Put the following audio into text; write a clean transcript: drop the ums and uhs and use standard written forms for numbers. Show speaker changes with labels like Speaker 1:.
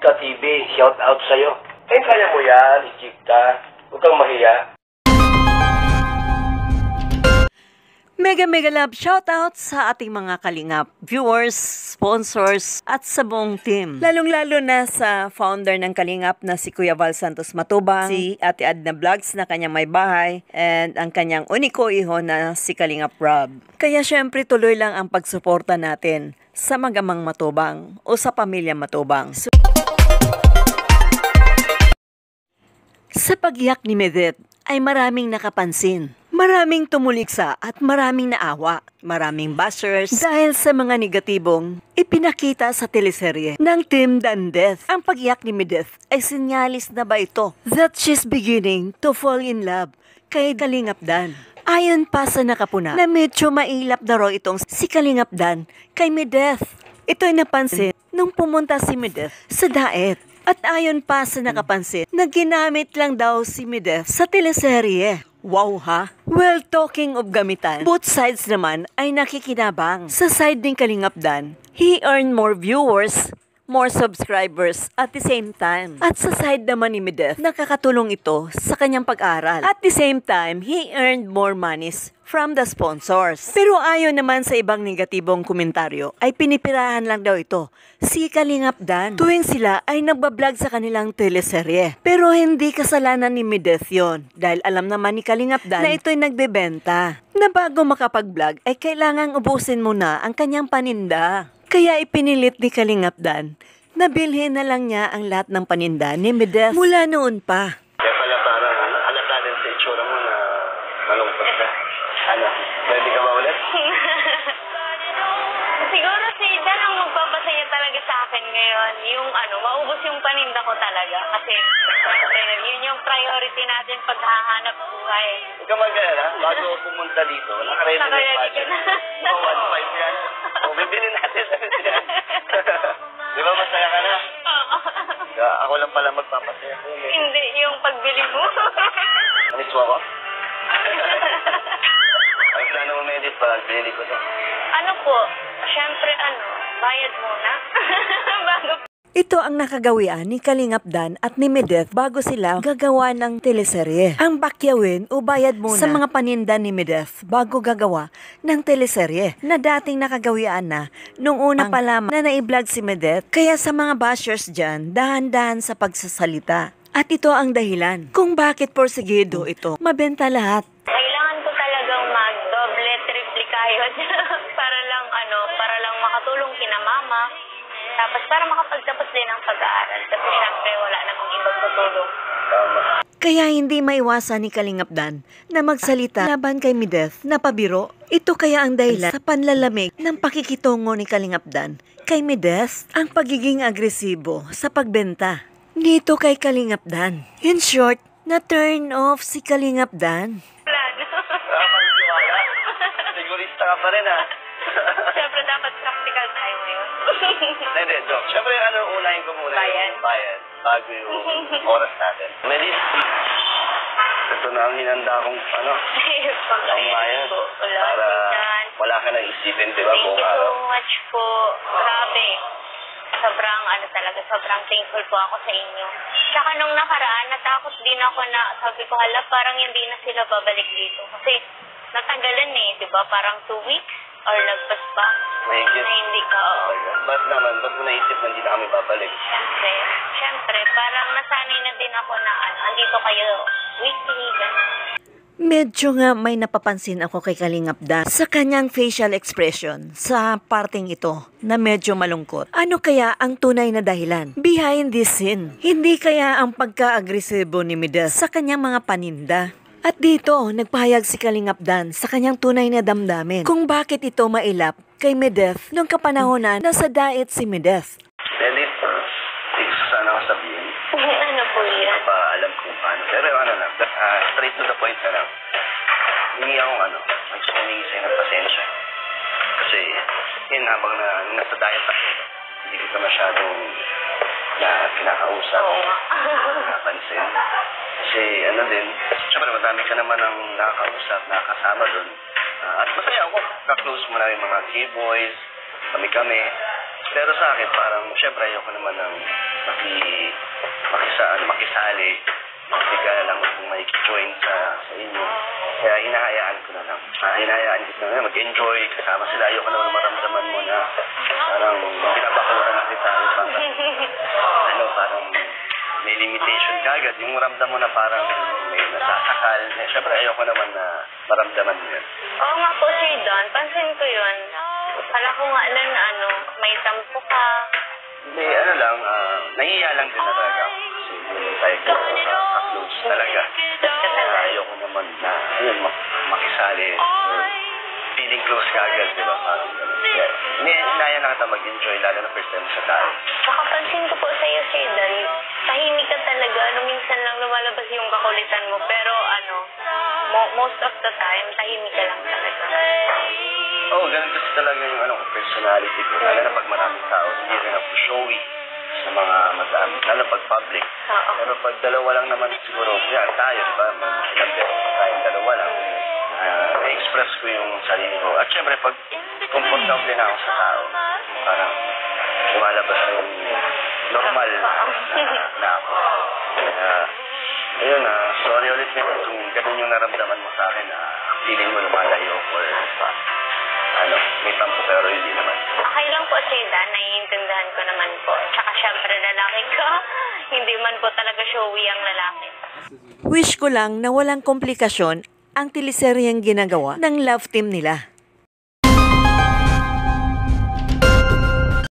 Speaker 1: Chika TV, shout out sa'yo. Kaya mo yan, Chika. Huwag kang mahiya.
Speaker 2: Mega love shoutout sa ating mga kalingap, viewers, sponsors, at sa buong team. Lalong-lalo na sa founder ng Kalingap na si Kuya Val Santos Matubang, si Ate Adna Vlogs na kanyang may bahay, and ang kanyang uniko iho na si Kalingap Rob. Kaya syempre tuloy lang ang pagsuporta natin sa Magamang Matubang o sa Pamilya Matubang. Sa pagyak ni Medeth ay maraming nakapansin. Maraming tumuliksa at maraming naawa, maraming bashers dahil sa mga negatibong ipinakita sa teleserye ng Team Dandeth. Ang pagyak ni Medeth ay sinyalis na ba ito that she's beginning to fall in love kay Kalingap Dan? Ayon pa sa nakapuna na medyo mailap na raw itong si Kalingap Dan kay Medeth. Ito'y napansin nung pumunta si Medeth sa daet. At ayon pa sa nakapansin na ginamit lang daw si Medeth sa teleserye. Wow ha? Well, talking of gamitan, both sides naman ay nakikinabang. Sa side ng Kalingap Dan, he earned more viewers, more subscribers at the same time. At sa side naman ni Medeth, nakakatulong ito sa kanyang pag-aral. At the same time, he earned more monies from the sponsors. Pero ayon naman sa ibang negatibong komentaryo, ay pinipirahan lang daw ito si Kalingap Dan tuwing sila ay nagbablog sa kanilang teleserye. Pero hindi kasalanan ni Medeth yun, dahil alam naman ni Kalingap Dan na ito'y nagbebenta. Na bago makapag-vlog ay kailangang ubusin muna ang kanyang paninda. Kaya ipinilit ni Kalingap Dan na bilhin na lang niya ang lahat ng paninda ni Medeth mula noon pa.
Speaker 1: Kaya pala parang halata din sa itsura mo na malungkot ka. Ano, pwede ka ba ulit?
Speaker 3: Siguro si Dan ang magpapasaya talaga sa akin ngayon. Yung maubos yung paninda ko talaga. Kasi yun yung priority natin paghahanap buhay.
Speaker 1: Huwag ka mag-alala, bago ako pumunta dito, nakaredy na yung budget. 1.5 yan. O, bibili natin sa yan. Di ba masaya ka na?
Speaker 3: Oo.
Speaker 1: Ako lang pala magpapasaya.
Speaker 3: Hindi, yung pagbili mo.
Speaker 1: Anis mo ako? Ay, plano mo, Medith, pag bili ko to.
Speaker 3: Ano po? Siyempre, bayad muna. Bago
Speaker 2: Ito ang nakagawian ni Kalingap Dan at ni Medeth bago sila gagawa ng teleserye. Ang bakyawin o bayad muna sa mga paninda ni Medeth bago gagawa ng teleserye na dating nakagawian na nung una pa lamang na nai-vlog si Medeth. Kaya sa mga bashers dyan, dahan-dahan sa pagsasalita. At ito ang dahilan kung bakit porsigido ito mabenta lahat.
Speaker 3: kailangan ko talagang mag-doble, triple kayod para lang makatulong kina mama. Tapos para makapagtapos din ang pag-aaral. Kasi syempre wala namang ibang tutulong.
Speaker 2: Kaya hindi maiwasan ni Kalingap Dan na magsalita laban kay Medeth na pabiro. Ito kaya ang dahilan sa panlalamig ng pakikitungo ni Kalingap Dan kay Medeth, ang pagiging agresibo sa pagbenta nito kay Kalingap Dan. In short, na turn off si Kalingap Dan.
Speaker 3: Plano.
Speaker 1: Nakapagsiwala. Sigurista ka pa rin, ha?
Speaker 3: Syempre dapat practical tayo ngayon.
Speaker 1: Hindi, joke. Siyempre, unahin ko muna
Speaker 3: Bayad.
Speaker 1: yung bayad bago yung oras natin. Medith, ito na ang hinanda kong, ang bayad. Para wala ka nang isipin, di ba,
Speaker 3: Thank
Speaker 1: buong
Speaker 3: you
Speaker 1: araw.
Speaker 3: so much po. Grabe. Sobrang thankful po ako sa inyo. Tsaka nung nakaraan, natakot din ako na, sabi ko, hala, parang hindi na sila babalik dito. Kasi natagalan di ba? Parang 2 weeks or lagpas pa.
Speaker 1: Mahigit.
Speaker 3: Na hindi ka,
Speaker 1: Ba't ba't mo naisip na hindi na kami babalik?
Speaker 3: Siyempre, parang nasanay na din ako na, andito kayo weekly, gano'n.
Speaker 2: Medyo nga may napapansin ako kay Kalingap Dan sa kanyang facial expression sa parting ito na medyo malungkot. Ano kaya ang tunay na dahilan behind this scene? Hindi kaya ang pagka-agresibo ni Medeth sa kanyang mga paninda? At dito, nagpahayag si Kalingap Dan sa kanyang tunay na damdamin kung bakit ito mailap kay Medeth nung kapanahonan na sa diet si Medeth.
Speaker 1: Medith, sana ako sabihin.
Speaker 3: Ano po yan?
Speaker 1: Alam kung paano. Pero straight to the point na lang. Hindi akong humingi sa'yo ng pasensya. Kasi, habang nasa diet ako, hindi kita masyadong kinakausap.
Speaker 3: Oo nga.
Speaker 1: Napansin. Kasi, syempre madami ka naman ang nakakausap, nakakasama doon. At masaya ako. Ka-close mo na yung mga K-boys, kami. Pero sa akin, parang, syempre, ayoko naman ng makisali. Bigla lang kung may join sa inyo. Kaya hinahayaan ko na lang. Hinahayaan ko na lang. Mag-enjoy. Kasama sila. Ayoko naman maramdaman mo na parang binabakuran na kita. Parang may limitation kagad. Yung maramdam mo na parang may nasasakal. Syempre, ayoko naman na maramdaman mo yun.
Speaker 3: Oo nga po, Sir Don. Pansin ko yun. Kala ko nga na may tampo ka.
Speaker 1: Hindi, nahihiya lang din na talaga. Kasi yun tayo ka-close talaga. Ayoko naman na, makisali. Feeling close kagad, di ba? Parang gano'n. Inaya na kita mag-enjoy, lalo na first time sa tao.
Speaker 3: Nakapansin ko po sa'yo, Sir Don. Tahimik ka talaga. Minsan lang lumalabas yung kakulitan mo. Pero most of the time, tahimik ka lang talaga.
Speaker 1: Oo, ganun kasi talaga yung personality ko. Lalo na pag maraming tao, hindi rin ako showy sa mga madami. Lalo pag public.
Speaker 3: Oo.
Speaker 1: Pero pag dalawa lang naman siguro, yan tayo, di ba? Ilang beses tayong dalawa lang. Na-express ko yung sarili ko. At syempre, pag komportable na ako sa tao, parang lumalabas na yung normal na ako. Ayun sorry ulit nito kung ganun yung naramdaman mo sa akin na feeling mo lumalayo or may tampo pero hindi naman.
Speaker 3: Okay lang po, Sir Dan. Naiintindihan ko naman po. Tsaka syempre lalaki ko. Hindi man po talaga showy ang lalaki.
Speaker 2: Wish ko lang na walang komplikasyon ang teleseryeng ginagawa ng love team nila.